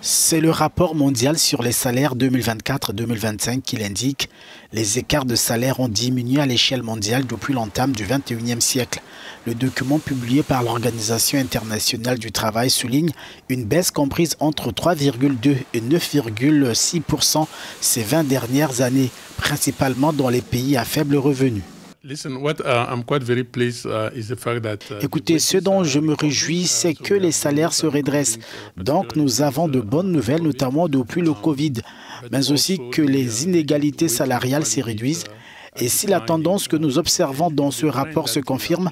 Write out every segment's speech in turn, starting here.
C'est le rapport mondial sur les salaires 2024-2025 qui l'indique. Les écarts de salaire ont diminué à l'échelle mondiale depuis l'entame du XXIe siècle. Le document publié par l'Organisation internationale du travail souligne une baisse comprise entre 3,2 et 9,6% ces 20 dernières années, principalement dans les pays à faible revenu. Écoutez, ce dont je me réjouis, c'est que les salaires se redressent. Donc nous avons de bonnes nouvelles, notamment depuis le Covid, mais aussi que les inégalités salariales se réduisent. Et si la tendance que nous observons dans ce rapport se confirme,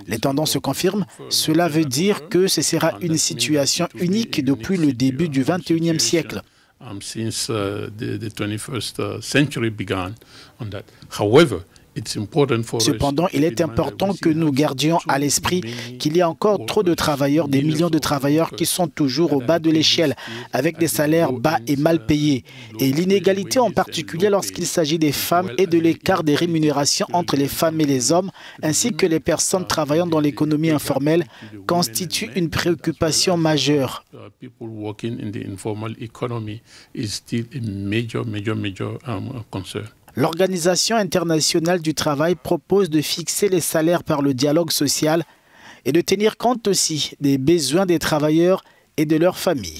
les tendances se confirment, cela veut dire que ce sera une situation unique depuis le début du XXIe siècle. Cependant, il est important que nous gardions à l'esprit qu'il y a encore trop de travailleurs, des millions de travailleurs qui sont toujours au bas de l'échelle, avec des salaires bas et mal payés. Et l'inégalité en particulier lorsqu'il s'agit des femmes et de l'écart des rémunérations entre les femmes et les hommes, ainsi que les personnes travaillant dans l'économie informelle, constitue une préoccupation majeure. L'Organisation internationale du travail propose de fixer les salaires par le dialogue social et de tenir compte aussi des besoins des travailleurs et de leurs familles.